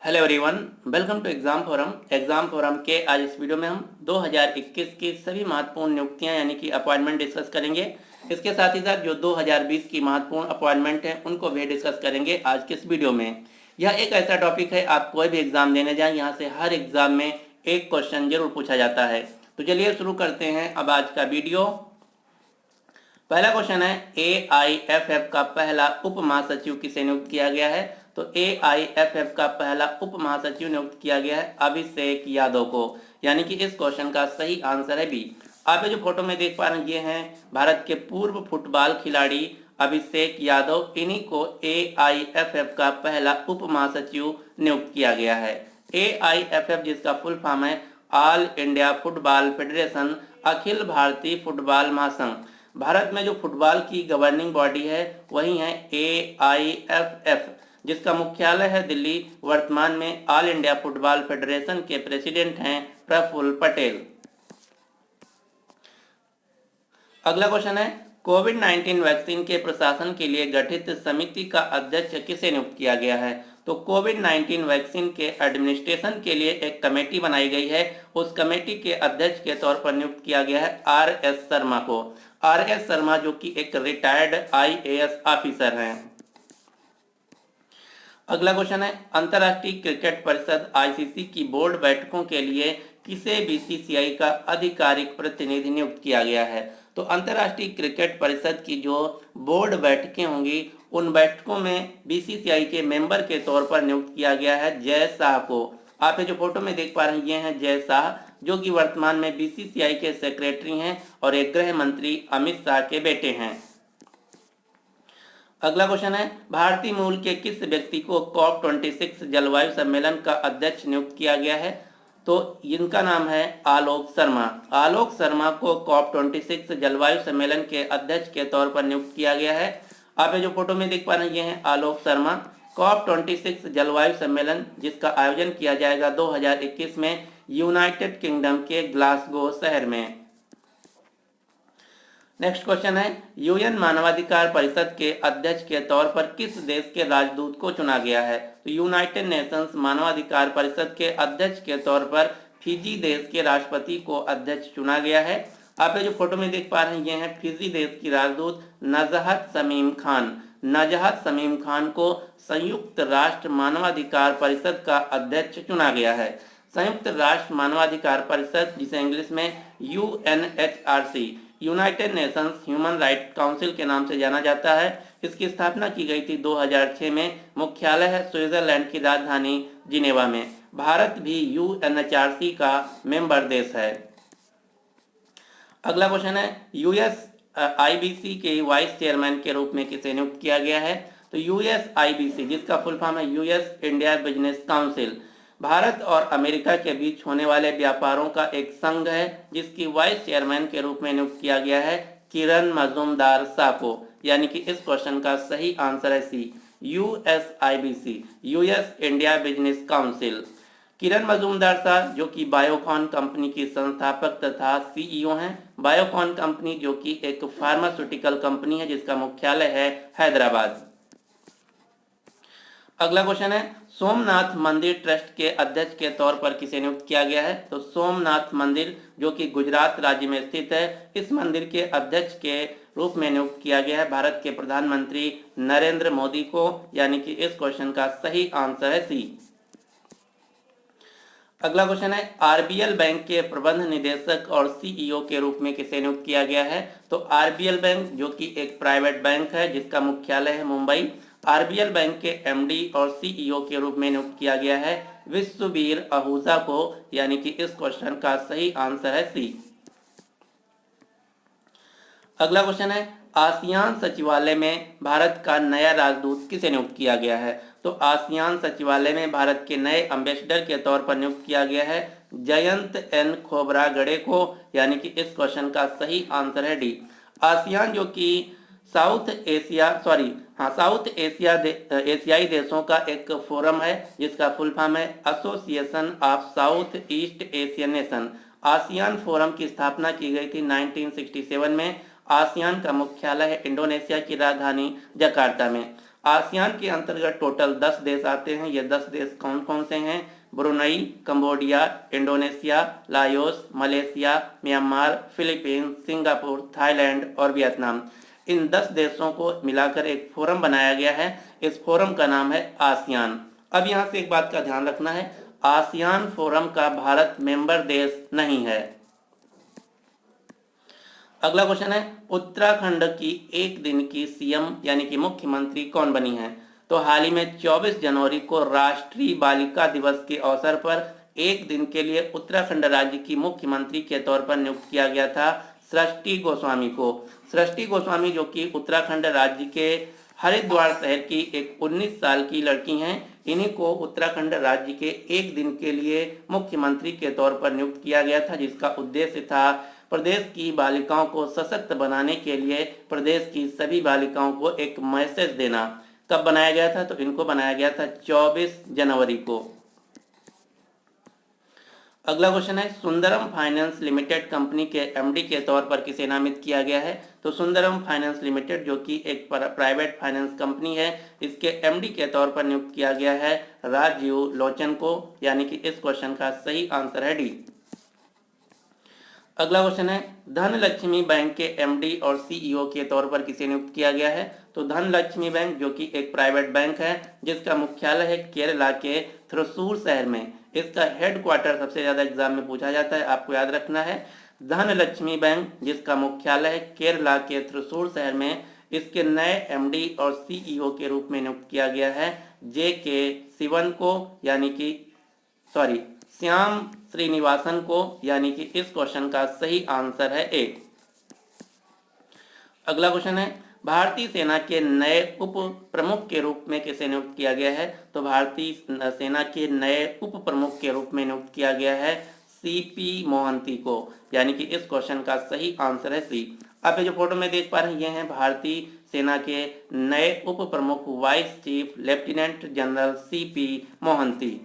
Hello everyone, welcome to exam forum. Exam forum के आज इस वीडियो में हम 2021 की सभी महत्वपूर्ण नियुक्तियां यानी कि अपॉइंटमेंट डिस्कस करेंगे। इसके साथ ही साथ जो 2020 की महत्वपूर्ण अपॉइंटमेंट है उनको भी डिस्कस करेंगे आज के इस वीडियो में। यह एक ऐसा टॉपिक है, आप कोई भी एग्जाम देने जाएं यहाँ से हर एग्जाम में एक क्वेश्चन जरूर पूछा जाता है। तो चलिए शुरू करते हैं अब आज का वीडियो। पहला क्वेश्चन है, AIFF का पहला उप महासचिव किसे नियुक्त किया गया है? तो AIFF का पहला उप महासचिव नियुक्त किया गया है अभिषेक यादव को, यानी कि इस क्वेश्चन का सही आंसर है बी। आप ये जो फोटो में देख पा रहे हैं ये हैं भारत के पूर्व फुटबॉल खिलाड़ी अभिषेक यादव। इन्हीं को AIFF का पहला उप महासचिव नियुक्त किया गया है। AIFF जिसका फुल फॉर्म है all India football federation, Akhil Bharatiya football महासंघ। भारत में जो फुटबॉल की गवर्निंग बॉडी है वही है AIFF, जिसका मुख्यालय है दिल्ली। वर्तमान में ऑल इंडिया फुटबॉल फेडरेशन के प्रेसिडेंट हैं प्रफुल्ल पटेल। अगला क्वेश्चन है, कोविड-19 वैक्सीन के प्रशासन के लिए गठित समिति का अध्यक्ष किसे नियुक्त किया गया है? तो कोविड-19 वैक्सीन के एडमिनिस्ट्रेशन के लिए एक कमेटी बनाई गई है। उस कमेटी के अध्यक्ष के तौर पर नियुक्त किया गया है RS शर्मा को। RS शर्मा जो कि एक रिटायर्ड IAS ऑफिसर हैं। अगला क्वेश्चन है, अंतर्राष्ट्रीय क्रिकेट परिषद ICC की बोर्ड बैठकों के लिए किसे BCCI का आधिकारिक प्रतिनिधि नियुक्त किया गया है? तो अंतर्राष्ट्रीय क्रिकेट परिषद की जो बोर्ड बैठकें होंगी उन बैठकों में BCCI के मेंबर के तौर पर नियुक्त किया गया है जय शाह को। आप ये जो फोटो में देख पा रहे हैं ये हैं जय शाह, जो कि वर्तमान में BCCI के सेक्रेटरी हैं और एक गृह मंत्री अमित शाह के बेटे हैं। अगला क्वेश्चन है, भारतीय मूल के किस व्यक्ति को COP26 जलवायु सम्मेलन का अध्यक्ष नियुक्त किया गया है? तो इनका नाम है आलोक शर्मा। आलोक शर्मा को COP26 जलवायु सम्मेलन के अध्यक्ष के तौर पर नियुक्त किया गया है। आप ये जो फोटो में देख पा रहे हैं ये हैं आलोक शर्मा। COP26 जलवायु सम्मेलन जिसका आयोजन किया जाएगा 2021 में यूनाइटेड किंगडम के ग्लासगो शहर में। नेक्स्ट क्वेश्चन है, UN मानवाधिकार परिषद के अध्यक्ष के तौर पर किस देश के राजदूत को चुना गया है? तो यूनाइटेड नेशंस मानवाधिकार परिषद के अध्यक्ष के तौर पर फिजी देश के राष्ट्रपति को अध्यक्ष चुना गया है। आप ये जो फोटो में देख पा रहे हैं ये हैं फिजी देश की राजदूत नजहत शमीम खान। नजहत शमीम खान को संयुक्त राष्ट्र मानवाधिकार परिषद का अध्यक्ष चुना गया है। संयुक्त राष्ट्र मानवाधिकार परिषद जिसे इंग्लिश में UNHRC United Nations human right council के नाम से जाना जाता है। इसकी स्थापना की गई थी 2006 में। मुख्यालय है स्विट्जरलैंड की राजधानी जिनेवा में। भारत भी UNHRC का मेंबर देश है। अगला क्वेश्चन है, USIBC के वाइस चेयरमैन के रूप में किसे नियुक्त किया गया है? तो USIBC जिसका फुल फॉर्म है US India business council, Bharat और अमेरिका के बीच होने वाले व्यापारों का एक संघ है जिसकी वाइस चेयरमैन के रूप में नियुक्त किया गया है किरण मजूमदार शाह को, यानी कि इस क्वेश्चन का सही आंसर है C, USIBC US India business council. Kiran Mazumdar Shaw जो कि बायोकॉन कंपनी की संस्थापक तथा CEO हैं। बायोकॉन कंपनी जो कि एक फार्मास्यूटिकल कंपनी है जिसका मुख्यालय है हैदराबाद। अगला क्वेश्चन है, सोमनाथ मंदिर ट्रस्ट के अध्यक्ष के तौर पर किसे नियुक्त किया गया है? तो सोमनाथ मंदिर जो कि गुजरात राज्य में स्थित है, इस मंदिर के अध्यक्ष के रूप में नियुक्त किया गया है भारत के प्रधानमंत्री नरेंद्र मोदी को, यानी कि इस क्वेश्चन का सही आंसर है सी। अगला क्वेश्चन है, RBL बैंक के प्रबंध निदेशक और CEO के रूप में किसे नियुक्त किया गया है? तो RBL बैंक जो कि एक प्राइवेट बैंक है जिसका मुख्यालय है मुंबई। RBL बैंक के MD और CEO के रूप में नियुक्त किया गया है विश्ववीर आहूजा को, यानी कि इस क्वेश्चन का सही आंसर है सी। अगला क्वेश्चन है, आसियान सचिवालय में भारत का नया राजदूत किसे नियुक्त किया गया है? तो आसियान सचिवालय में भारत के नए एम्बेसडर के तौर पर नियुक्त किया गया है जयंत N खोबरागड़े को, यानी कि इस क्वेश्चन का सही आंसर है डी। आसियान जो कि साउथ एशियाई देशों का एक फोरम है जिसका फुल फॉर्म है association of south east Asian nation. ASEAN forum की स्थापना की गई थी 1967 में। आसियान का मुख्यालय है इंडोनेशिया की राजधानी जकार्ता में। आसियान के अंतर्गत टोटल 10 देश आते हैं। ये 10 देश कौन कौन से हैं? Brunei, Cambodia, Indonesia, Laos, Malaysia, Myanmar, Philippines, Singapore, Thailand और वियतनाम। इन 10 देशों को मिलाकर एक फोरम बनाया गया है। इस फोरम का नाम है आसियान। अब यहाँ से एक बात का ध्यान रखना है, आसियान फोरम का भारत मेंबर देश नहीं है। अगला क्वेश्चन है, उत्तराखंड की एक दिन की सीएम यानी कि मुख्यमंत्री कौन बनी है? तो हाल ही में 24 जनवरी को राष्ट्रीय बालिका दिवस के अवसर पर एक दिन के लिए उत्तराखंड राज्य की मुख्यमंत्री के तौर पर नियुक्त किया गया था सृष्टि गोस्वामी को। सृष्टि गोस्वामी जो कि उत्तराखंड राज्य के हरिद्वार शहर की एक 19 साल की लड़की हैं। इन्हीं को उत्तराखंड राज्य के एक दिन के लिए मुख्यमंत्री के तौर पर नियुक्त किया गया था, जिसका उद्देश्य था प्रदेश की बालिकाओं को सशक्त बनाने के लिए प्रदेश की सभी बालिकाओं को एक मैसेज देना। कब बनाया गया था? तो इनको बनाया गया था 24 जनवरी को। अगला क्वेश्चन है, सुंदरम फाइनेंस लिमिटेड कंपनी के एमडी के तौर पर किसे नामित किया गया है? तो सुंदरम फाइनेंस लिमिटेड जो कि एक प्राइवेट फाइनेंस कंपनी है, इसके एमडी के तौर पर नियुक्त किया गया है राजीव लोचन को, यानी कि इस क्वेश्चन का सही आंसर है डी। अगला क्वेश्चन है, धनलक्ष्मी बैंक के एमडी और सीईओ के तौर पर किसे नियुक्त किया गया है? तो धनलक्ष्मी बैंक जो कि एक प्राइवेट बैंक है, जिसका मुख्यालय है केरला के थ्रिसुर शहर में। इसका हेडक्वार्टर सबसे ज्यादा एग्जाम में पूछा जाता है, आपको याद रखना है। धनलक्ष्मी बैंक जिसका मुख्यालय है केरला के थ्रिसुर शहर में, इसके नए एमडी और सीईओ के रूप में नियुक्त किया गया है जे.के. शिवन को, यानी कि श्याम श्रीनिवासन को, यानी कि इस क्वेश्चन का सही आंसर है ए। अगला क्वेश्चन है, भारतीय सेना के नए उप प्रमुख के रूप में किसे नियुक्त किया गया है? तो भारतीय सेना के नए उप प्रमुख के रूप में नियुक्त किया गया है सीपी मोहंती को, यानी कि इस क्वेश्चन का सही आंसर है सी। आप ये जो फोटो में देख पा रहे हैं, ये हैं भारतीय सेना के नए उप प्रमुख vice chief lieutenant general CP Mohanty.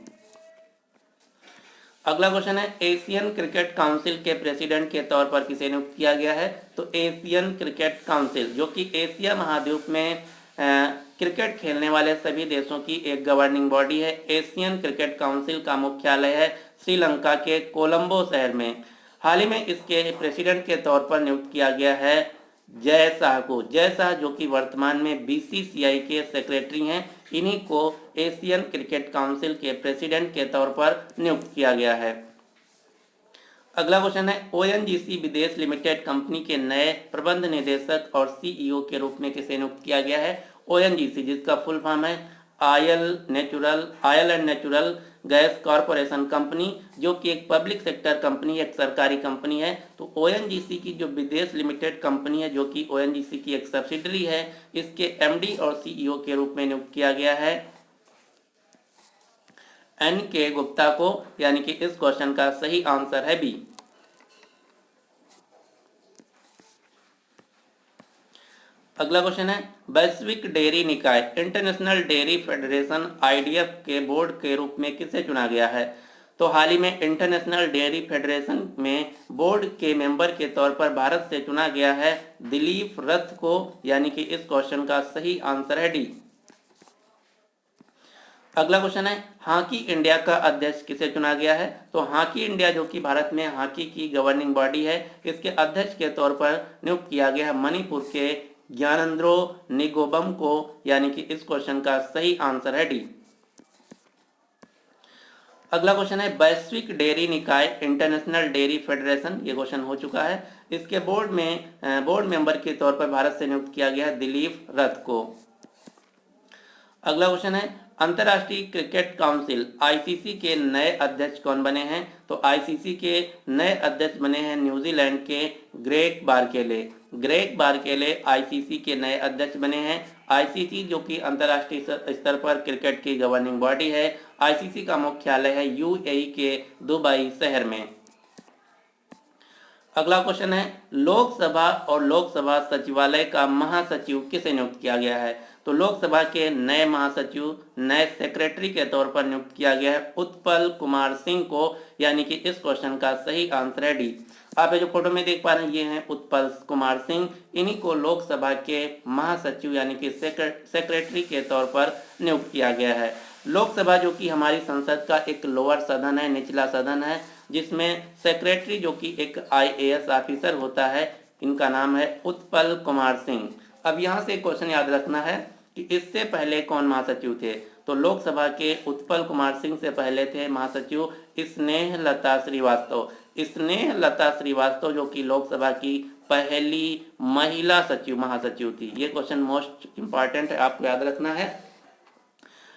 अगला क्वेश्चन है, एशियन क्रिकेट काउंसिल के प्रेसिडेंट के तौर पर किसे नियुक्त किया गया है? तो एशियन क्रिकेट काउंसिल जो कि एशिया महाद्वीप में क्रिकेट खेलने वाले सभी देशों की एक गवर्निंग बॉडी है। एशियन क्रिकेट काउंसिल का मुख्यालय है श्रीलंका के कोलंबो शहर में। हाल ही में इसके प्रेसिडेंट के तौर पर नियुक्त किया गया है जय शाह को। जय शाह जो कि वर्तमान में बीसीसीआई के सेक्रेटरी हैं, इन्हीं को एशियन क्रिकेट काउंसिल के प्रेसिडेंट के तौर पर नियुक्त किया गया है। अगला क्वेश्चन है, ओएनजीसी विदेश लिमिटेड कंपनी के नए प्रबंध निदेशक और सीईओ के रूप में किसे नियुक्त किया गया है? ओएनजीसी जिसका फुल फॉर्म है oil and natural gas corporation company, जो कि एक पब्लिक सेक्टर कंपनी, एक सरकारी कंपनी है। तो ओएनजीसी की जो विदेश लिमिटेड कंपनी है, जो कि ओएनजीसी की एक सब्सिडरी है, इसके एमडी और सीईओ के रूप में नियुक्त किया गया है एन.के. गुप्ता को, यानी कि इस क्वेश्चन का सही आंसर है बी। अगला क्वेश्चन है, वैश्विक डेयरी निकाय इंटरनेशनल डेयरी फेडरेशन आईडीएफ के बोर्ड के रूप में किसे चुना गया है? तो हाल ही में इंटरनेशनल डेयरी फेडरेशन में बोर्ड के मेंबर के तौर पर भारत से चुना गया है दिलीप रथ को, यानी कि इस क्वेश्चन का सही आंसर है डी। अगला क्वेश्चन है, हॉकी इंडिया का अध्यक्ष किसे चुना गया है? तो हॉकी इंडिया जो कि भारत में हॉकी की गवर्निंग बॉडी है, इसके अध्यक्ष के तौर पर नियुक्त किया गया है मणिपुर के ज्ञानेंद्रो निगोबम को, यानी कि इस क्वेश्चन का सही आंसर है डी। अगला क्वेश्चन है, वैश्विक डेयरी निकाय इंटरनेशनल डेयरी फेडरेशन, ये क्वेश्चन हो चुका है। इसके बोर्ड मेंबर के तौर पर भारत से नियुक्त किया गया है दिलीप रथ को। अगला क्वेश्चन है, अंतर्राष्ट्रीय क्रिकेट काउंसिल आईसीसी के नए अध्यक्ष कौन बने हैं? तो आईसीसी के नए अध्यक्ष बने हैं न्यूजीलैंड के ग्रेग बारकेले। ग्रेग बारकेले आईसीसी के नए अध्यक्ष बने हैं। आईसीसी जो कि अंतर्राष्ट्रीय स्तर पर क्रिकेट की गवर्निंग बॉडी है, आईसीसी का मुख्यालय है यूएई के दुबई शहर में। अगला क्वेश्चन है, लोकसभा और लोकसभा सचिवालय का महासचिव किसे नियुक्त किया गया है? तो लोकसभा के नए महासचिव, नए सेक्रेटरी के तौर पर नियुक्त किया गया है उत्पल कुमार सिंह को, यानी कि इस क्वेश्चन का सही आंसर है डी। आप ये जो फोटो में देख पा रहे हैं ये हैं उत्पल कुमार सिंह। इन्हीं को लोकसभा के महासचिव यानी कि सेक्रेटरी के तौर पर नियुक्त किया गया है। लोकसभा जो कि हमारी संसद का एक लोअर सदन है, निचला सदन है, जिसमें सेक्रेटरी जो कि एक IAS ऑफिसर होता है, इनका नाम है उत्पल कुमार सिंह। अब यहाँ से क्वेश्चन याद रखना है कि इससे पहले कौन महासचिव थे। तो लोकसभा के उत्पल कुमार सिंह से पहले थे महासचिव स्नेहलता श्रीवास्तव। स्नेहलता श्रीवास्तव जो कि लोकसभा की पहली महिला सचिव महासचिव थी। ये क्वेश्चन मोस्ट इंपॉर्टेंट है, आपको याद रखना है।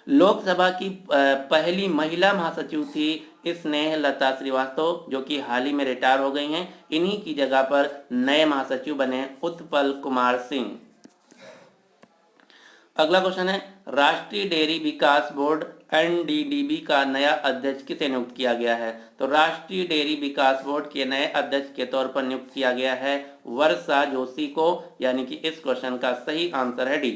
लोकसभा की पहली महिला महासचिव थी स्नेहलता श्रीवास्तव, जो कि हाल ही में रिटायर हो गई हैं। इन्हीं की जगह पर नए महासचिव बने उत्पल कुमार सिंह। अगला क्वेश्चन है, राष्ट्रीय डेयरी विकास बोर्ड NDDB का नया अध्यक्ष किसे नियुक्त किया गया है। तो राष्ट्रीय डेयरी विकास बोर्ड के नए अध्यक्ष के तौर पर नियुक्त किया गया है वर्षा जोशी को, यानी कि इस क्वेश्चन का सही आंसर है डी।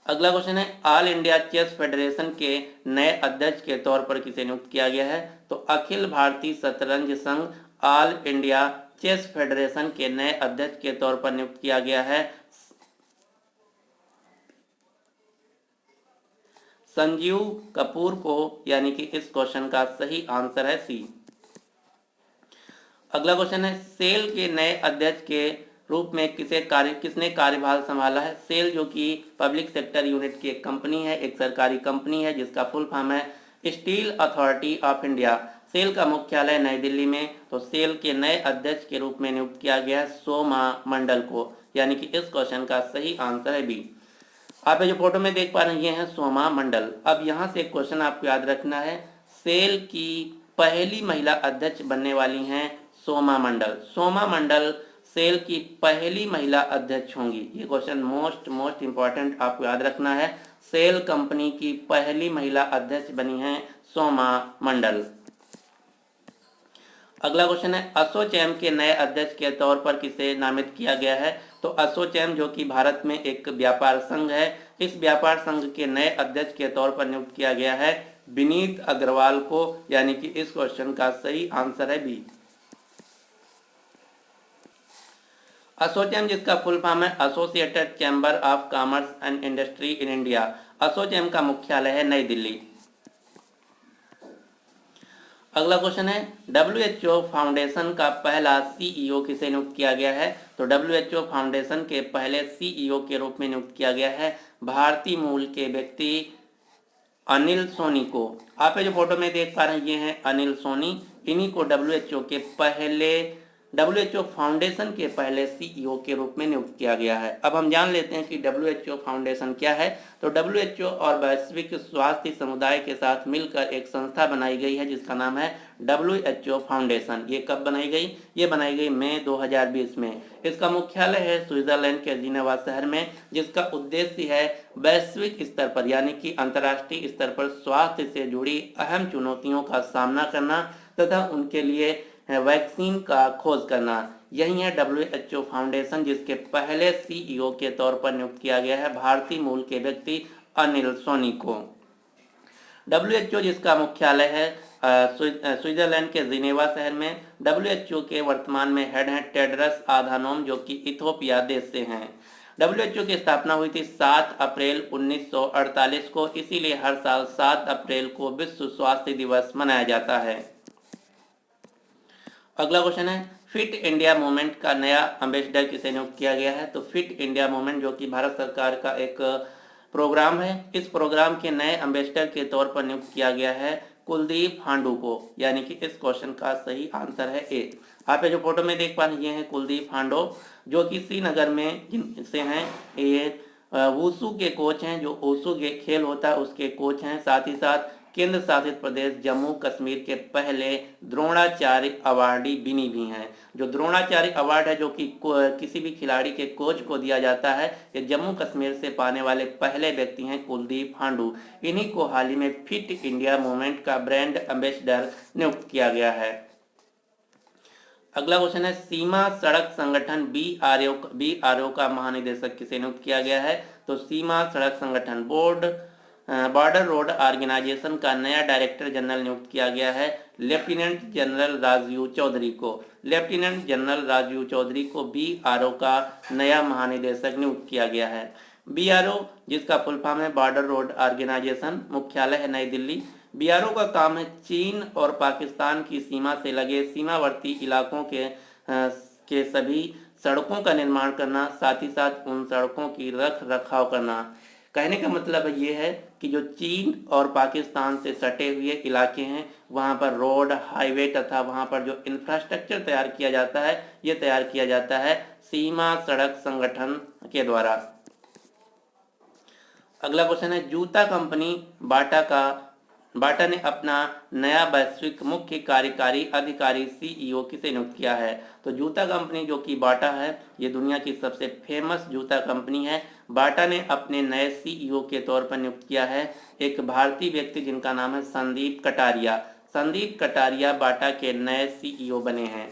अगला क्वेश्चन है, ऑल इंडिया चेस फेडरेशन के नए अध्यक्ष के तौर पर किसे नियुक्त किया गया है। तो अखिल भारतीय शतरंज संघ ऑल इंडिया चेस फेडरेशन के नए अध्यक्ष के तौर पर नियुक्त किया गया है संजीव कपूर को, यानी कि इस क्वेश्चन का सही आंसर है सी। अगला क्वेश्चन है, सेल के नए अध्यक्ष के रूप में किसने कार्यभार संभाला है। सेल जो कि पब्लिक सेक्टर यूनिट की एक कंपनी है, एक सरकारी कंपनी है, जिसका फुल फॉर्म है steel authority of India. SAIL का मुख्यालय नई दिल्ली में। तो सेल के नए अध्यक्ष के रूप में नियुक्त किया गया है सोमा मंडल को, यानी कि इस क्वेश्चन का सही आंसर है बी। आप जो फोटो में देख पा रहे हैं ये हैं सोमा मंडल। अब यहाँ से एक क्वेश्चन आपको याद रखना है, सेल की पहली महिला अध्यक्ष बनने वाली हैं सोमा मंडल। सोमा मंडल सेल की पहली महिला अध्यक्ष होंगी। ये क्वेश्चन मोस्ट इंपॉर्टेंट आपको याद रखना है। सेल कंपनी की पहली महिला अध्यक्ष बनी हैं सोमा मंडल। अगला क्वेश्चन है, एसोचैम के नए अध्यक्ष के तौर पर किसे नामित किया गया है। तो एसोचैम जो कि भारत में एक व्यापार संघ है, इस व्यापार संघ के नए अध्यक्ष के तौर पर नियुक्त किया गया है विनीत अग्रवाल को, यानी कि इस क्वेश्चन का सही आंसर है बी। एसोचैम जिसका फुल फॉर्म है associated chamber of commerce and industry in India. ASSOCHAM का मुख्यालय है नई दिल्ली। अगला क्वेश्चन है, WHO फाउंडेशन का पहला CEO किसे नियुक्त किया गया है। तो WHO फाउंडेशन के पहले CEO के रूप में नियुक्त किया गया है भारतीय मूल के व्यक्ति अनिल सोनी को। आप जो फोटो में देख पा रहे हैं ये हैं अनिल सोनी। इन्हीं को WHO फाउंडेशन के पहले CEO के रूप में नियुक्त किया गया है। अब हम जान लेते हैं कि WHO फाउंडेशन क्या है। तो WHO और वैश्विक स्वास्थ्य समुदाय के साथ मिलकर एक संस्था बनाई गई है जिसका नाम है WHO फाउंडेशन। ये कब बनाई गई? ये बनाई गई मई 2020 में। इसका मुख्यालय है स्विट्जरलैंड के जिनेवा शहर में, जिसका उद्देश्य है वैश्विक स्तर पर यानी कि अंतर्राष्ट्रीय स्तर पर स्वास्थ्य से जुड़ी अहम चुनौतियों का सामना करना तथा उनके लिए वैक्सीन का खोज करना। यही है WHO फाउंडेशन, जिसके पहले CEO के तौर पर नियुक्त किया गया है भारतीय मूल के व्यक्ति अनिल सोनी को। WHO जिसका मुख्यालय है स्विट्जरलैंड के जिनेवा शहर में। WHO के वर्तमान में हेड हैं टेड्रस आधानोम, जो कि इथोपिया देश से हैं। WHO की स्थापना हुई थी 7 अप्रैल 1948 को, इसीलिए हर साल 7 अप्रैल को विश्व स्वास्थ्य दिवस मनाया जाता है। अगला क्वेश्चन है, फिट इंडिया मूवमेंट का नया एम्बेसडर किसे नियुक्त किया गया है। तो फिट इंडिया मूवमेंट जो कि भारत सरकार का एक प्रोग्राम है, इस प्रोग्राम के नए एम्बेसडर के तौर पर नियुक्त किया गया है कुलदीप हांडू को, यानी कि इस क्वेश्चन का सही आंसर है ए। आप जो फोटो में देख पा रहे हैं ये हैं कुलदीप हांडू, जो कि श्रीनगर में से हैं। ये वुशु के कोच हैं, जो वुशु के खेल होता है उसके कोच हैं। साथ ही साथ केंद्र शासित प्रदेश जम्मू कश्मीर के पहले द्रोणाचार्य अवार्डी बिनी भी हैं। जो द्रोणाचार्य अवार्ड है जो कि किसी भी खिलाड़ी के कोच को दिया जाता है, ये जम्मू कश्मीर से पाने वाले पहले व्यक्ति हैं कुलदीप हांडू। इन्हीं को हाल ही में फिट इंडिया मूवमेंट का ब्रांड एम्बेसडर नियुक्त किया गया है। अगला क्वेश्चन है, सीमा सड़क संगठन BRO का महानिदेशक किसे नियुक्त किया गया है। तो सीमा सड़क संगठन बोर्ड बॉर्डर रोड ऑर्गेनाइजेशन का नया डायरेक्टर जनरल नियुक्त किया गया है लेफ्टिनेंट जनरल राजीव चौधरी को। लेफ्टिनेंट जनरल राजीव चौधरी को बीआरओ का नया महानिदेशक नियुक्त किया गया है। बीआरओ जिसका फुल फॉर्म है बॉर्डर रोड ऑर्गेनाइजेशन, मुख्यालय है नई दिल्ली। बीआरओ का काम है चीन और पाकिस्तान की सीमा से लगे सीमावर्ती इलाकों के सभी सड़कों का निर्माण करना, साथ ही साथ उन सड़कों की रख रखाव करना। कहने का मतलब ये है कि जो चीन और पाकिस्तान से सटे हुए इलाके हैं वहाँ पर रोड, हाईवे तथा वहाँ पर जो इंफ्रास्ट्रक्चर तैयार किया जाता है ये तैयार किया जाता है सीमा सड़क संगठन के द्वारा। अगला क्वेश्चन है जूता कंपनी बाटा ने अपना नया वैश्विक मुख्य कार्यकारी अधिकारी सीईओ किसे नियुक्त किया है। तो जूता कंपनी जो कि बाटा है ये दुनिया की सबसे फेमस जूता कंपनी है। बाटा ने अपने नए सीईओ के तौर पर नियुक्त किया है एक भारतीय व्यक्ति जिनका नाम है संदीप कटारिया। संदीप कटारिया बाटा के नए सीईओ बने हैं।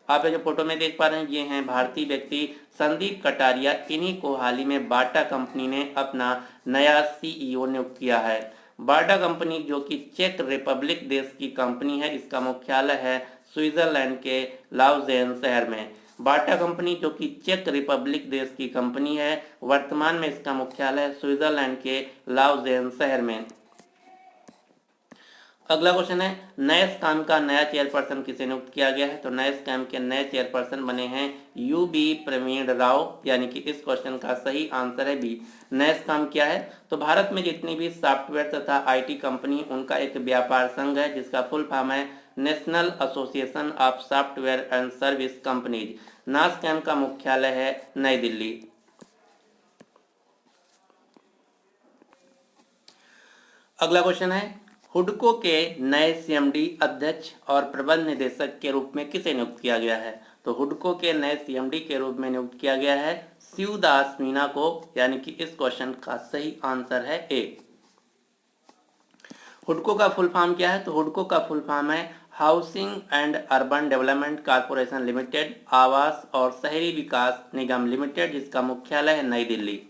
आप जो फोटो में देख पा रहे हैं ये हैं भारतीय व्यक्ति संदीप कटारिया। इन्हीं को हाल ही में बाटा कंपनी ने अपना नया सीईओ नियुक्त किया है। बाटा कंपनी जो कि चेक रिपब्लिक देश की कंपनी है, इसका मुख्यालय है स्विट्जरलैंड के लाउजेन शहर में। बाटा कंपनी जो कि चेक रिपब्लिक देश की कंपनी है, वर्तमान में इसका मुख्यालय स्विट्जरलैंड के लाउजेन शहर में। अगला क्वेश्चन है नए स्कैम का नया चेयरपर्सन किसे नियुक्त किया गया है। तो नए स्कैम के नए चेयरपर्सन बने हैं यूबी प्रवीण राव, यानी कि इस क्वेश्चन का सही आंसर है बी। नए स्कैम क्या है। तो भारत में जितनी भी सॉफ्टवेयर तथा आईटी कंपनी उनका एक व्यापार संघ है जिसका फुल फॉर्म है national association of software and service companies. NASSCOM का मुख्यालय है नई दिल्ली। अगला क्वेश्चन है हुडको के नए सीएमडी अध्यक्ष और प्रबंध निदेशक के रूप में किसे नियुक्त किया गया है। तो हुडको के नए सीएमडी के रूप में नियुक्त किया गया है शिवदास मीना को, यानी कि इस क्वेश्चन का सही आंसर है ए। हुडको का फुल फॉर्म क्या है। तो हुडको का फुल फॉर्म है housing and urban development corporation limited, आवास और शहरी विकास निगम लिमिटेड, जिसका मुख्यालय है नई दिल्ली।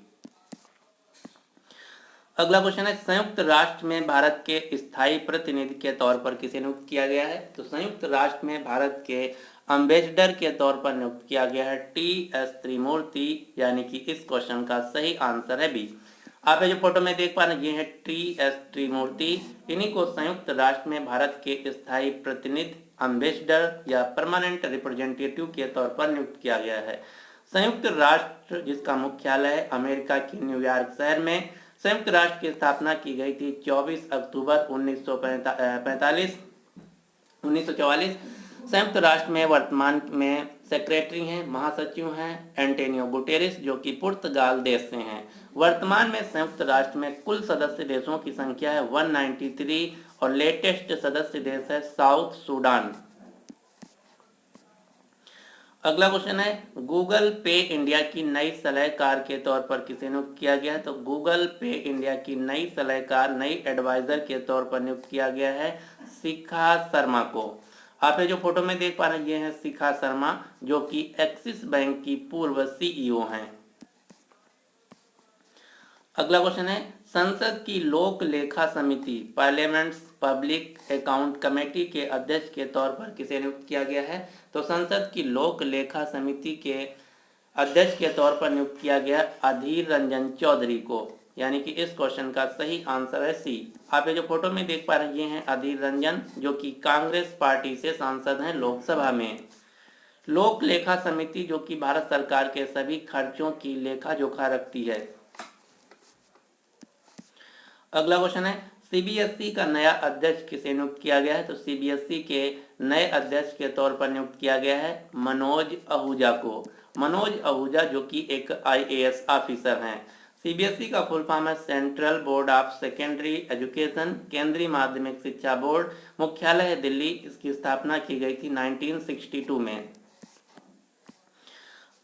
अगला क्वेश्चन है संयुक्त राष्ट्र में भारत के स्थायी प्रतिनिधि के तौर पर किसे नियुक्त किया गया है। तो संयुक्त राष्ट्र में भारत के अम्बेसडर के तौर पर नियुक्त किया गया है टी.एस. त्रिमूर्ति, यानी कि इस क्वेश्चन का सही आंसर है बी। आप जो फोटो में देख पा रहे हैं ये है टी.एस. त्रिमूर्ति। इन्हीं को संयुक्त राष्ट्र में भारत के स्थायी प्रतिनिधि, अम्बेसडर या परमानेंट रिप्रेजेंटेटिव के तौर पर नियुक्त किया गया है। संयुक्त राष्ट्र जिसका मुख्यालय है अमेरिका के न्यूयॉर्क शहर में। संयुक्त राष्ट्र की स्थापना की गई थी 24 अक्टूबर 1944। संयुक्त राष्ट्र में वर्तमान में सेक्रेटरी हैं, महासचिव हैं एंटोनियो गुटेरेस जो कि पुर्तगाल देश से हैं। वर्तमान में संयुक्त राष्ट्र में कुल सदस्य देशों की संख्या है 193 और लेटेस्ट सदस्य देश है साउथ सूडान। अगला क्वेश्चन है गूगल पे इंडिया की नई सलाहकार के तौर पर किसे नियुक्त किया गया है। तो गूगल पे इंडिया की नई सलाहकार, नई एडवाइजर के तौर पर नियुक्त किया गया है शिखा शर्मा को। आप जो फोटो में देख पा रहे हैं ये है शिखा शर्मा जो कि एक्सिस बैंक की पूर्व सीईओ हैं। अगला क्वेश्चन है संसद की लोक लेखा समिति, पार्लियामेंट्स पब्लिक अकाउंट कमेटी के अध्यक्ष के तौर पर किसे नियुक्त किया गया है। तो संसद की लोक लेखा समिति के अध्यक्ष के तौर पर नियुक्त किया गया अधीर रंजन चौधरी को, यानी कि इस क्वेश्चन का सही आंसर है सी। आप जो फोटो में देख पा रहे हैं ये हैं अधीर रंजन जो कि कांग्रेस पार्टी से सांसद हैं लोकसभा में। लोक लेखा समिति जो कि भारत सरकार के सभी खर्चों की लेखा जोखा रखती है। अगला क्वेश्चन है सीबीएसई का नया अध्यक्ष किसे नियुक्त किया गया है। तो सीबीएसई के नए अध्यक्ष के तौर पर नियुक्त किया गया है मनोज आहूजा को। मनोज आहूजा जो कि एक आईएएस ऑफिसर हैं। सीबीएसई का फुल फॉर्म है central board of secondary education, केंद्रीय माध्यमिक शिक्षा बोर्ड, मुख्यालय है दिल्ली। इसकी स्थापना की गई थी 1962 में।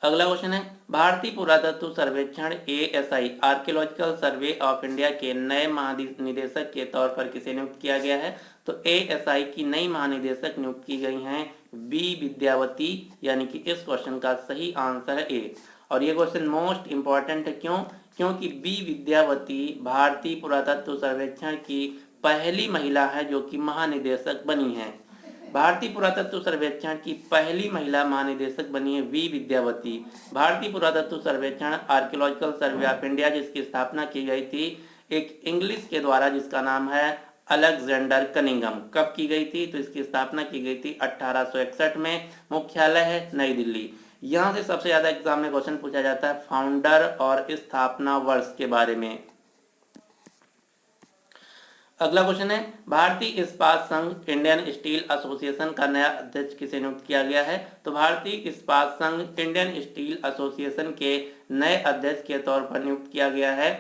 अगला क्वेश्चन है भारतीय पुरातत्व सर्वेक्षण ASI archaeological survey of India के नए महानिदेशक के तौर पर किसे नियुक्त किया गया है। तो एएसआई की नई महानिदेशक नियुक्त की गई हैं बी विद्यावती, यानी कि इस क्वेश्चन का सही आंसर है ए। और ये क्वेश्चन मोस्ट इंपॉर्टेंट है, क्यों? क्योंकि बी विद्यावती भारतीय पुरातत्व सर्वेक्षण की पहली महिला है जो कि महानिदेशक बनी है। भारतीय पुरातत्व सर्वेक्षण की पहली महिला महानिदेशक बनी है वी विद्यावती। भारतीय पुरातत्व सर्वेक्षण आर्कियोलॉजिकल सर्वे ऑफ इंडिया जिसकी स्थापना की गई थी एक इंग्लिश के द्वारा जिसका नाम है अलेक्जेंडर कनिंघम। कब की गई थी? तो इसकी स्थापना की गई थी 1861 में। मुख्यालय है नई दिल्ली। यहाँ से सबसे ज्यादा एग्जाम में क्वेश्चन पूछा जाता है फाउंडर और स्थापना वर्ष के बारे में। अगला क्वेश्चन है भारतीय इस्पात संघ इंडियन स्टील एसोसिएशन का नया अध्यक्ष किसे नियुक्त किया गया है? तो भारतीय इस्पात संघ इंडियन स्टील एसोसिएशन के नए अध्यक्ष के तौर पर नियुक्त किया गया है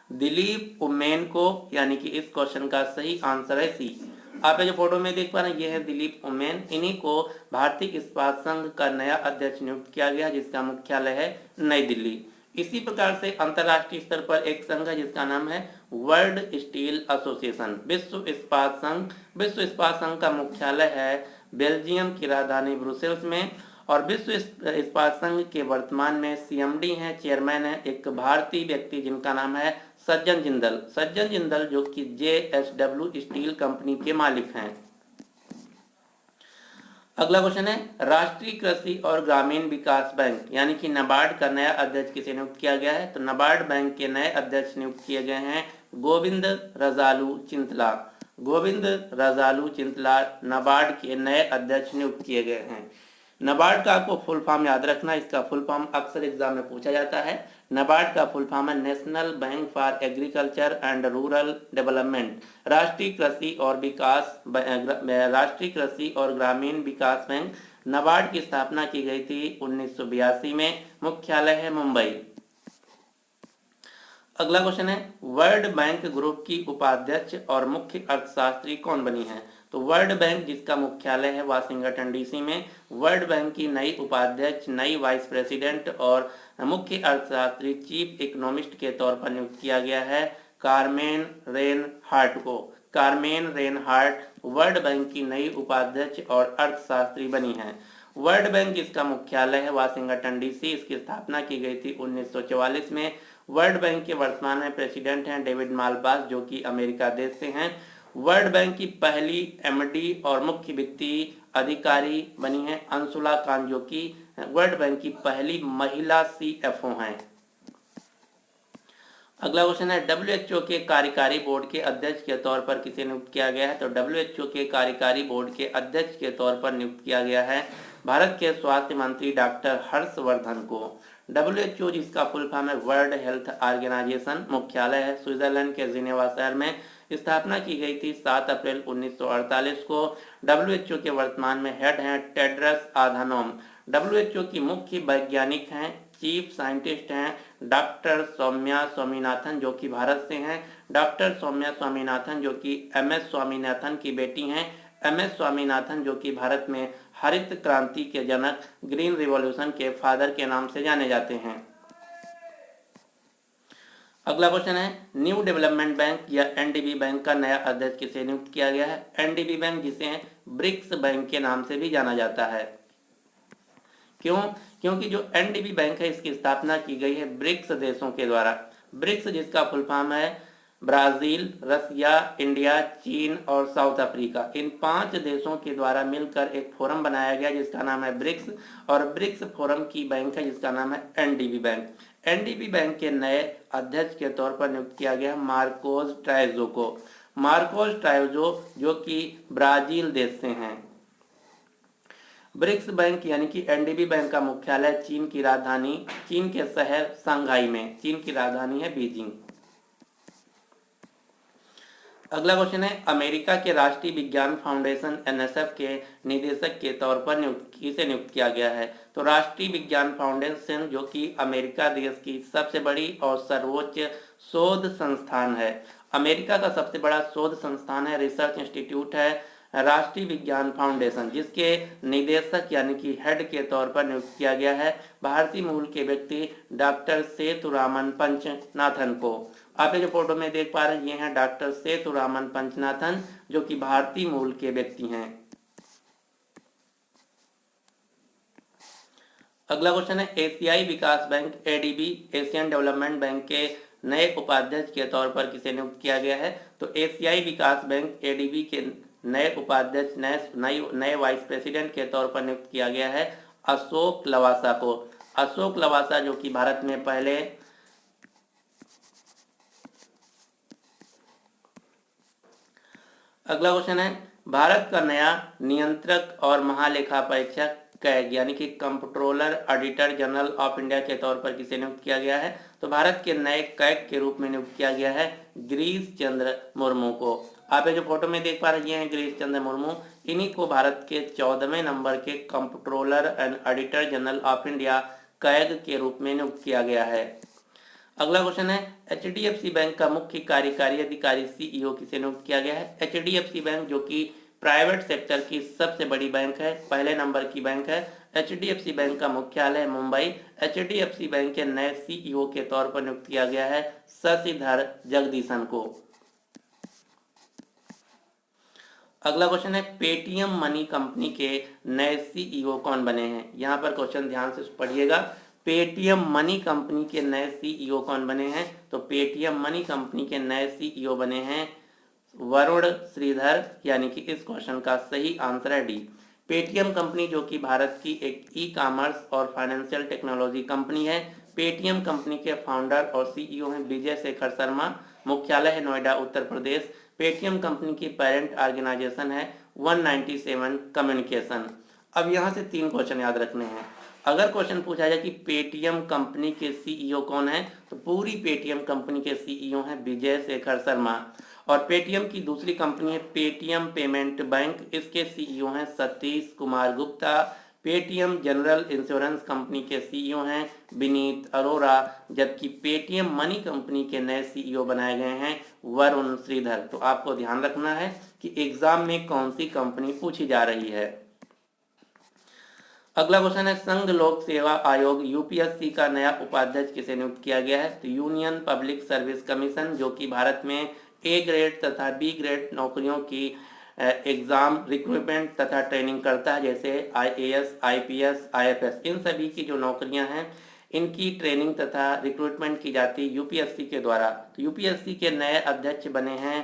दिलीप उमेन को, यानी कि इस क्वेश्चन का सही आंसर है सी। आप जो फोटो में देख पा रहे हैं ये है दिलीप उमेन। इन्हीं को भारतीय इस्पात संघ का नया अध्यक्ष नियुक्त किया गया जिसका मुख्यालय है नई दिल्ली। इसी प्रकार से अंतरराष्ट्रीय स्तर पर एक संघ है जिसका नाम है वर्ल्ड स्टील एसोसिएशन, विश्व इस्पात संघ। विश्व इस्पात संघ का मुख्यालय है बेल्जियम की राजधानी ब्रुसेल्स में। और विश्व इस्पात संघ के वर्तमान में सीएमडी हैं, चेयरमैन है एक भारतीय व्यक्ति जिनका नाम है सज्जन जिंदल। सज्जन जिंदल जो कि JSW स्टील कंपनी के मालिक हैं। अगला क्वेश्चन है राष्ट्रीय कृषि और ग्रामीण विकास बैंक यानी कि नाबार्ड का नया अध्यक्ष किसे नियुक्त किया गया है? तो नाबार्ड बैंक के नए अध्यक्ष नियुक्त किए गए हैं गोविंद रजालू चिंतला। गोविंद रजालू चिंतला नाबार्ड के नए अध्यक्ष नियुक्त किए गए हैं। नाबार्ड का आपको फुल फॉर्म याद रखना, इसका फुल फॉर्म अक्सर एग्जाम में पूछा जाता है। नाबार्ड का फुल फॉर्म है national bank for agriculture and rural development, राष्ट्रीय कृषि और ग्रामीण विकास बैंक। नाबार्ड की स्थापना की गई थी 1982 में। मुख्यालय है मुंबई। अगला क्वेश्चन है वर्ल्ड बैंक ग्रुप की उपाध्यक्ष और मुख्य अर्थशास्त्री कौन बनी है? तो वर्ल्ड बैंक जिसका मुख्यालय है वाशिंगटन डीसी में, वर्ल्ड बैंक की नई उपाध्यक्ष, नई वाइस प्रेसिडेंट और मुख्य अर्थशास्त्री चीफ इकोनॉमिस्ट के तौर पर नियुक्त किया गया है कारमेन रेनहार्ट को। कारमेन रेनहार्ट वर्ल्ड बैंक की नई उपाध्यक्ष और अर्थशास्त्री बनी है। वर्ल्ड बैंक जिसका मुख्यालय है वाशिंगटन डीसी, इसकी स्थापना की गई थी 1944 में। वर्ल्ड बैंक के वर्तमान में प्रेसिडेंट हैं डेविड मालपास जो कि अमेरिका देश से हैं। वर्ल्ड बैंक की पहली एमडी और मुख्य वित्तीय अधिकारी बनी है अंशुला कान जो कि वर्ल्ड बैंक की पहली महिला CFO हैं। अगला क्वेश्चन है WHO के कार्यकारी बोर्ड के अध्यक्ष के तौर पर किसे नियुक्त किया गया है? तो WHO के कार्यकारी बोर्ड के अध्यक्ष के तौर पर नियुक्त किया गया है भारत के स्वास्थ्य मंत्री डॉक्टर हर्षवर्धन को। WHO जिसका फुल फॉर्म है वर्ल्ड हेल्थ ऑर्गेनाइजेशन, मुख्यालय है स्विट्जरलैंड के जिनेवा शहर में। स्थापना की गई थी 7 अप्रैल 1948 को। WHO के वर्तमान में हेड हैं टेड्रस आधानोम। WHO की मुख्य वैज्ञानिक हैं, चीफ साइंटिस्ट हैं डॉक्टर सौम्या स्वामीनाथन जो कि भारत से हैं। डॉक्टर सौम्या स्वामीनाथन जो कि MS स्वामीनाथन की बेटी हैं। MS स्वामीनाथन जो कि भारत में हरित क्रांति के जनक, ग्रीन रिवॉल्यूशन के फादर के नाम से जाने जाते हैं। अगला क्वेश्चन है न्यू डेवलपमेंट बैंक या NDB बैंक का नया अध्यक्ष किसे नियुक्त किया गया है? NDB बैंक जिसे ब्रिक्स बैंक के नाम से भी जाना जाता है। क्यों? क्योंकि जो NDB बैंक है इसकी स्थापना की गई है ब्रिक्स देशों के द्वारा। ब्रिक्स जिसका फुल फॉर्म है ब्राजील, रसिया, इंडिया, चीन और साउथ अफ्रीका, इन 5 देशों के द्वारा मिलकर एक फोरम बनाया गया जिसका नाम है ब्रिक्स। और ब्रिक्स फोरम की बैंक है जिसका नाम है NDB बैंक। NDB बैंक के नए अध्यक्ष के तौर पर नियुक्त किया गया मार्कोस ट्राइजो को। मार्कोस ट्राइजो जो कि ब्राजील देश से हैं। ब्रिक्स बैंक यानी कि NDB बैंक का मुख्यालय चीन के शहर शंघाई में। चीन की राजधानी है बीजिंग। अगला क्वेश्चन है अमेरिका के राष्ट्रीय विज्ञान फाउंडेशन NSF के निदेशक के तौर पर किसे नियुक्त किया गया है? तो राष्ट्रीय विज्ञान फाउंडेशन जो कि अमेरिका देश की सबसे बड़ी और सर्वोच्च शोध संस्थान है। अमेरिका का सबसे बड़ा शोध संस्थान है, रिसर्च इंस्टीट्यूट है राष्ट्रीय विज्ञान फाउंडेशन, जिसके निदेशक यानी कि हेड के तौर पर नियुक्त किया गया है भारतीय मूल के व्यक्ति डॉक्टर सेतुरामन पंचनाथन को। आप ये जो फोटो में देख पा रहे हैं ये हैं डॉक्टर सेतुरामन पंचनाथन जो कि भारतीय मूल के व्यक्ति हैं। अगला क्वेश्चन है एशियाई विकास bank ADB Asian development bank के नए उपाध्यक्ष के तौर पर किसे नियुक्त किया गया है? तो एशियाई विकास बैंक एडीबी के नए उपाध्यक्ष नए वाइस प्रेसिडेंट के तौर पर नियुक्त किया गया है अशोक लवासा को। अशोक लवासा जो कि भारत में पहले अगला क्वेश्चन है भारत का नया नियंत्रक और महालेखा परीक्षक कैग यानी कि controller auditor general of India के तौर पर किसे नियुक्त किया गया है? तो भारत के नए कैग के रूप में नियुक्त किया गया है गिरीश चंद्र मुर्मू को। आप ये जो फोटो में देख पा रहे हैं गिरीश चंद्र मुर्मू, इन्हीं को भारत के 14वें नंबर के controller and auditor general of India CAG के रूप में नियुक्त किया गया है। अगला क्वेश्चन है एचडीएफसी बैंक का मुख्य कार्यकारी अधिकारी सीईओ किसे नियुक्त किया गया है? एचडीएफसी बैंक जो कि प्राइवेट सेक्टर की सबसे बड़ी बैंक है, पहले नंबर की बैंक है। एचडीएफसी बैंक का मुख्यालय मुंबई। एचडीएफसी बैंक के नए सीईओ के तौर पर नियुक्त किया गया है शशिधर जगदीशन को। अगला क्वेश्चन है पेटीएम मनी कंपनी के नए सीईओ कौन बने हैं? यहाँ पर क्वेश्चन ध्यान से पढ़िएगा। पेटीएम मनी कंपनी के नए सीईओ कौन बने हैं? तो पेटीएम मनी कंपनी के नए सीईओ बने हैं वरुण श्रीधर, यानी कि इस क्वेश्चन का सही आंसर है डी। पेटीएम कंपनी जो कि भारत की एक ई कॉमर्स और फाइनेंशियल टेक्नोलॉजी कंपनी है। पेटीएम कंपनी के फाउंडर और सीईओ हैं विजय शेखर शर्मा। मुख्यालय है नोएडा उत्तर प्रदेश। पेटीएम कंपनी की पेरेंट ऑर्गेनाइजेशन है 197 कम्युनिकेशन। अब यहाँ से 3 क्वेश्चन याद रखने हैं। अगर क्वेश्चन पूछा जाए कि पेटीएम कंपनी के सीईओ कौन है, तो पूरी पेटीएम कंपनी के सीईओ हैं विजय शेखर शर्मा। और पेटीएम की दूसरी कंपनी है पेटीएम पेमेंट बैंक, इसके सीईओ हैं Satish Kumar Gupta. Paytm general insurance company के सीईओ हैं विनीत अरोरा, जबकि पेटीएम मनी कंपनी के नए सीईओ बनाए गए हैं वरुण श्रीधर। तो आपको ध्यान रखना है कि एग्जाम में कौन सी कंपनी पूछी जा रही है। अगला क्वेश्चन है संघ लोक सेवा आयोग यूपीएससी का नया उपाध्यक्ष किसे नियुक्त किया गया है? तो यूनियन पब्लिक सर्विस कमीशन जो कि भारत में ए ग्रेड तथा बी ग्रेड नौकरियों की एग्जाम रिक्रूटमेंट तथा ट्रेनिंग करता है, जैसे आईएएस, आईपीएस, आईएफएस, इन सभी की जो नौकरियां हैं इनकी ट्रेनिंग तथा रिक्रूटमेंट की जाती है यूपीएससी के द्वारा। तो यूपीएससी के नए अध्यक्ष बने हैं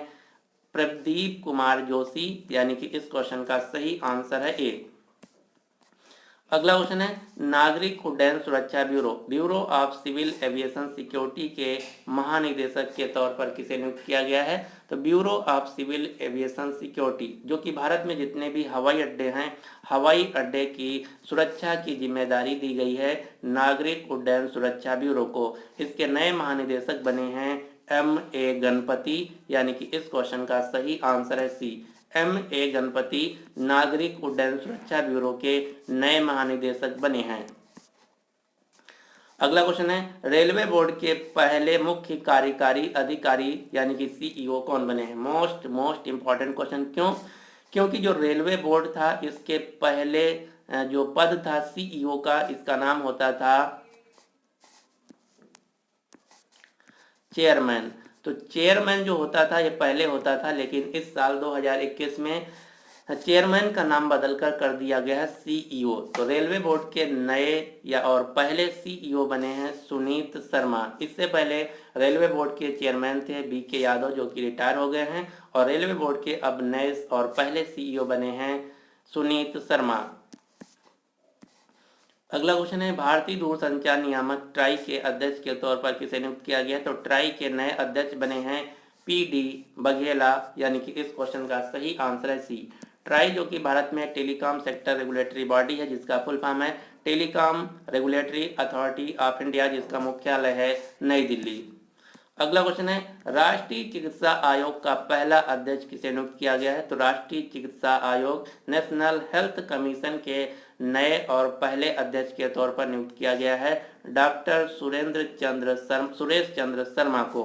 प्रदीप कुमार जोशी, यानी कि इस क्वेश्चन का सही आंसर है ए। अगला क्वेश्चन है नागरिक उड्डयन सुरक्षा bureau of civil aviation security के महानिदेशक के तौर पर किसे नियुक्त किया गया है? तो bureau of civil aviation security जो कि भारत में जितने भी हवाई अड्डे हैं, हवाई अड्डे की सुरक्षा की जिम्मेदारी दी गई है नागरिक उड्डयन सुरक्षा ब्यूरो को। इसके नए महानिदेशक बने हैं M.A. गणपति, यानी कि इस क्वेश्चन का सही आंसर है सी। M.A. गणपति नागरिक उड्डयन सुरक्षा ब्यूरो के नए महानिदेशक बने हैं। अगला क्वेश्चन है रेलवे बोर्ड के पहले मुख्य कार्यकारी अधिकारी यानी कि सीईओ कौन बने हैं? Most important question. क्यों? क्योंकि जो रेलवे बोर्ड था इसके पहले जो पद था सीईओ का, इसका नाम होता था चेयरमैन। तो चेयरमैन जो होता था ये पहले होता था, लेकिन इस साल 2021 में चेयरमैन का नाम बदलकर कर दिया गया है सीईओ। तो रेलवे बोर्ड के नए या और पहले सीईओ बने हैं सुनीत शर्मा। इससे पहले रेलवे बोर्ड के चेयरमैन थे बीके यादव जो कि रिटायर हो गए हैं, और रेलवे बोर्ड के अब नए और पहले सीईओ बने हैं सुनीत शर्मा। अगला क्वेश्चन है भारतीय दूरसंचार नियामक ट्राई के अध्यक्ष के तौर पर किसे नियुक्त किया गया? तो ट्राई के नए अध्यक्ष बने हैं पीडी बघेला, यानी कि इस क्वेश्चन का सही आंसर है सी। ट्राई जो कि भारत में टेलीकॉम सेक्टर रेगुलेटरी बॉडी है जिसका फुल फॉर्म है telecom regulatory authority of India, जिसका मुख्यालय है नई दिल्ली। अगला क्वेश्चन है राष्ट्रीय चिकित्सा आयोग का पहला अध्यक्ष किसे नियुक्त किया गया है? तो राष्ट्रीय चिकित्सा आयोग नेशनल हेल्थ कमीशन के नए और पहले अध्यक्ष के तौर पर नियुक्त किया गया है डॉक्टर सुरेश चंद्र शर्मा को।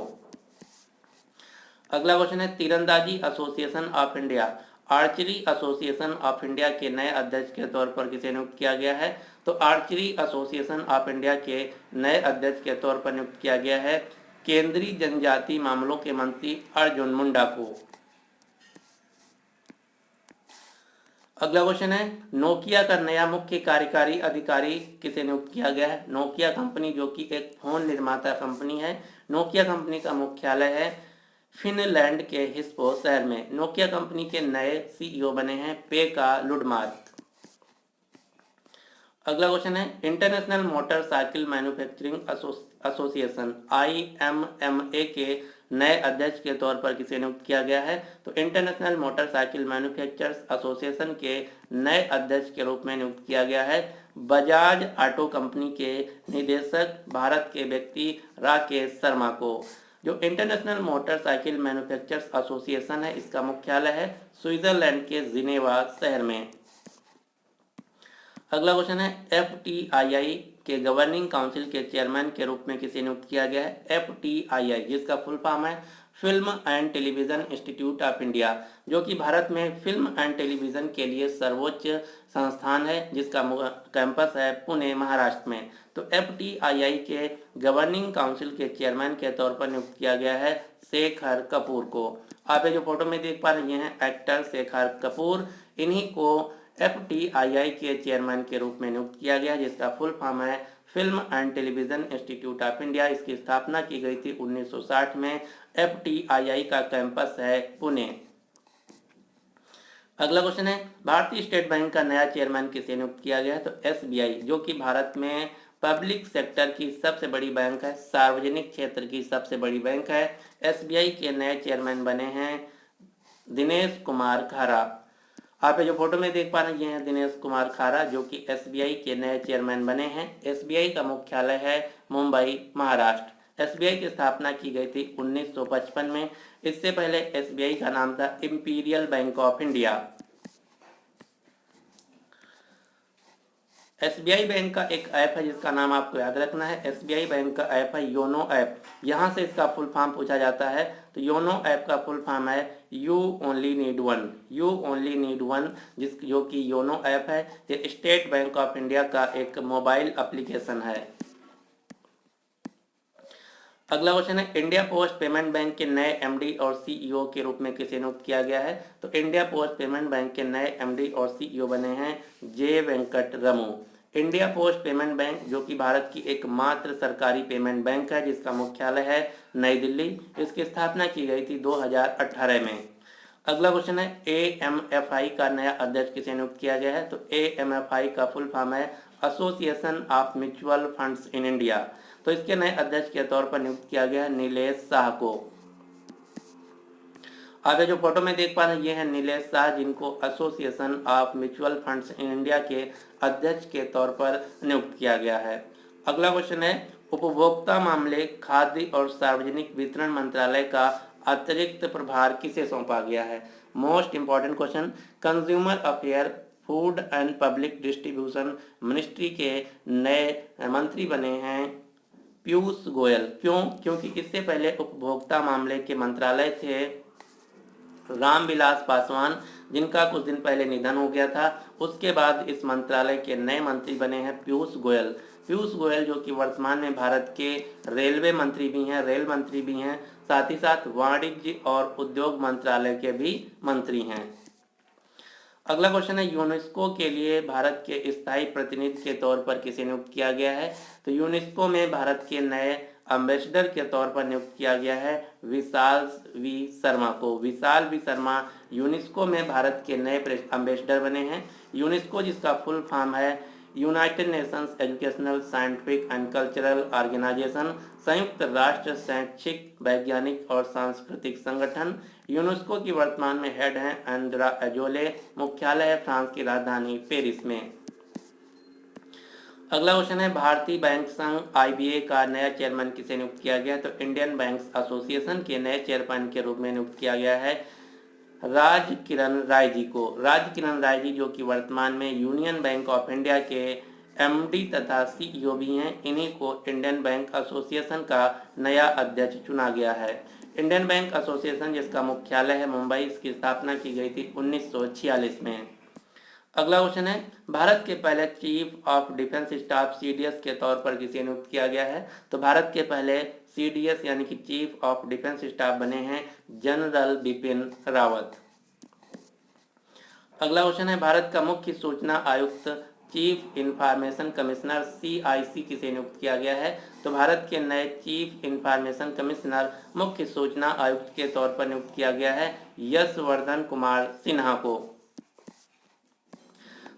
अगला क्वेश्चन है तीरंदाजी association of India archery association of India के नए अध्यक्ष के तौर पर किसे नियुक्त किया गया है? तो आर्चरी एसोसिएशन ऑफ इंडिया के नए अध्यक्ष के तौर पर नियुक्त किया गया है केंद्रीय जनजाति मामलों के मंत्री अर्जुन मुंडा को। अगला क्वेश्चन है नोकिया का नया मुख्य कार्यकारी अधिकारी किसे नियुक्त किया गया है। नोकिया कंपनी जो कि एक फोन निर्माता कंपनी है, नोकिया कंपनी का मुख्यालय है फिनलैंड के हिस्पो शहर में। नोकिया कंपनी के नए सीईओ बने हैं पेका लुडमार्क। अगला क्वेश्चन है international motorcycle manufacturing association IMMA के नए अध्यक्ष के तौर पर किसे नियुक्त किया गया है। तो इंटरनेशनल मोटरसाइकिल मैन्युफैक्चरर्स एसोसिएशन के नए अध्यक्ष के रूप में नियुक्त किया गया है बजाज ऑटो कंपनी के निदेशक भारत के व्यक्ति राकेश शर्मा को। जो इंटरनेशनल मोटरसाइकिल मैन्युफैक्चरर्स एसोसिएशन है, इसका मुख्यालय है स्विट्जरलैंड के जिनेवा शहर में। अगला क्वेश्चन है FTII के गवर्निंग काउंसिल के चेयरमैन के रूप में किसे नियुक्त किया गया है। FTII जिसका फुल फॉर्म है film and television institute of India, जो कि भारत में फिल्म एंड टेलीविजन के लिए सर्वोच्च संस्थान है, जिसका कैंपस है पुणे महाराष्ट्र में। तो FTII के गवर्निंग काउंसिल के चेयरमैन के तौर पर नियुक्त किया गया है शेखर कपूर को। आप ये जो फोटो में देख पा रहे हैं एक्टर शेखर कपूर, इन्हीं को FTII के चेयरमैन के रूप में नियुक्त किया गया, जिसका फुल फॉर्म है film and television institute of India. इसकी स्थापना की गई थी 1960 में। FTII का कैंपस है पुणे। अगला क्वेश्चन है भारतीय स्टेट बैंक का नया चेयरमैन किसे नियुक्त किया गया है। तो SBI जो कि भारत में पब्लिक सेक्टर की सबसे बड़ी बैंक है, सार्वजनिक क्षेत्र की सबसे बड़ी बैंक है, SBI के नए चेयरमैन बने हैं दिनेश कुमार खारा। आप जो फोटो में देख पा रहे हैं दिनेश कुमार खारा, जो कि SBI के नए चेयरमैन बने हैं। SBI का मुख्यालय है मुंबई महाराष्ट्र। SBI की स्थापना की गई थी 1955 में। इससे पहले SBI का नाम था imperial bank of India. SBI bank का एक ऐप है जिसका नाम आपको याद रखना है। SBI बैंक का ऐप है योनो ऐप, यहाँ से इसका फुल फॉर्म पूछा जाता है। तो योनो ऐप का फुल फॉर्म है you only need one, you only need one, जो कि योनो ऐप है। ये स्टेट बैंक ऑफ इंडिया का एक मोबाइल एप्लीकेशन है। अगला क्वेश्चन है इंडिया पोस्ट पेमेंट बैंक के नए MD और CEO के रूप में किसे नियुक्त किया गया है। तो इंडिया पोस्ट पेमेंट बैंक के नए MD और CEO बने हैं J Venkat Ramu. India post payment bank जो कि भारत की एकमात्र सरकारी पेमेंट बैंक है, जिसका मुख्यालय है नई दिल्ली। इसकी स्थापना की गई थी 2018 में। अगला क्वेश्चन है AMFI का नया अध्यक्ष किसे नियुक्त किया गया है। तो AMFI का फुल फॉर्म है association of mutual funds in India. तो इसके नए अध्यक्ष के तौर पर नियुक्त किया गया है नीलेश शाह को। आगे जो फोटो में देख पा रहे हैं ये है नीलेश शाह, जिनको association of mutual funds in India के अध्यक्ष के तौर पर नियुक्त किया गया है। अगला क्वेश्चन है उपभोक्ता मामले, खाद्य और सार्वजनिक वितरण मंत्रालय का अतिरिक्त प्रभार किसे सौंपा गया है। Most important question, consumer affair food and public distribution ministry के नए मंत्री बने हैं पीयूष गोयल। क्यों? क्योंकि इससे पहले उपभोक्ता मामले के मंत्रालय थे रामविलास पासवान, जिनका कुछ दिन पहले निधन हो गया था। उसके बाद इस मंत्रालय के नए मंत्री बने हैं पीयूष गोयल। पीयूष गोयल जो कि वर्तमान में भारत के रेलवे मंत्री भी हैं, रेल मंत्री भी हैं, साथ ही साथ वाणिज्य और उद्योग मंत्रालय के भी मंत्री हैं। अगला क्वेश्चन है यूनेस्को के लिए भारत के स्थायी प्रतिनिधि के तौर पर किसे नियुक्त किया गया है। तो यूनेस्को में भारत के नए एम्बेसडर के तौर पर नियुक्त किया गया है विशाल वी शर्मा को। विशाल वी शर्मा यूनेस्को में भारत के नए एम्बेसडर बने हैं। यूनेस्को जिसका फुल फॉर्म है United Nations educational scientific and cultural organisation, संयुक्त राष्ट्र शैक्षिक वैज्ञानिक और सांस्कृतिक संगठन। यूनेस्को की वर्तमान में हेड हैं एंड्रा एजोले। मुख्यालय है फ्रांस की राजधानी पेरिस में। अगला क्वेश्चन है भारतीय बैंक संघ IBA का नया चेयरमैन किसे नियुक्त किया गया है। तो इंडियन बैंक्स एसोसिएशन के नए चेयरमैन के रूप में नियुक्त किया गया है राज किरण राय जी को। राज किरण राय जी जो कि वर्तमान में यूनियन बैंक ऑफ इंडिया के MD तथा CEO भी हैं। इन्हीं को इंडियन बैंक एसोसिएशन का नया अध्यक्ष चुना गया है। इंडियन बैंक एसोसिएशन जिसका मुख्यालय है मुंबई, इसकी स्थापना की गई थी 1946 में। अगला क्वेश्चन है भारत के पहले chief of defence staff CDS के तौर पर किसे नियुक्त किया गया है। तो भारत के पहले CDS यानी कि चीफ ऑफ डिफेंस स्टाफ बने हैं जनरल बिपिन रावत। अगला क्वेश्चन है, भारत का मुख्य सूचना आयुक्त चीफ इंफॉर्मेशन कमिश्नर CIC किसे नियुक्त किया गया है? तो भारत के नए चीफ इंफॉर्मेशन कमिश्नर मुख्य सूचना आयुक्त के तौर पर नियुक्त किया गया है यशवर्धन कुमार सिन्हा को।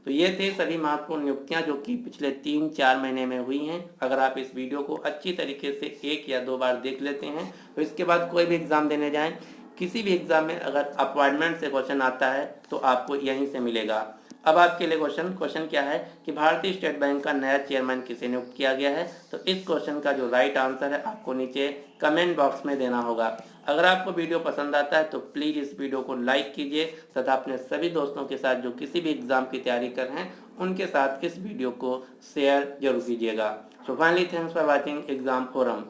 तो ये थे सभी महत्वपूर्ण नियुक्तियां जो कि पिछले 3-4 महीने में हुई हैं। अगर आप इस वीडियो को अच्छी तरीके से 1 या 2 बार देख लेते हैं तो इसके बाद कोई भी एग्जाम देने जाएं, किसी भी एग्जाम में अगर अपॉइंटमेंट से क्वेश्चन आता है तो आपको यहीं से मिलेगा। अब आपके लिए क्वेश्चन क्या है कि भारतीय स्टेट बैंक का नया चेयरमैन किसे नियुक्त किया गया है? तो इस क्वेश्चन का जो राइट आंसर है आपको नीचे कमेंट बॉक्स में देना होगा। अगर आपको वीडियो पसंद आता है तो प्लीज़ इस वीडियो को लाइक कीजिए तथा अपने सभी दोस्तों के साथ जो किसी भी एग्जाम की तैयारी कर रहे हैं उनके साथ इस वीडियो को शेयर जरूर कीजिएगा। So finally thanks for watching exam forum.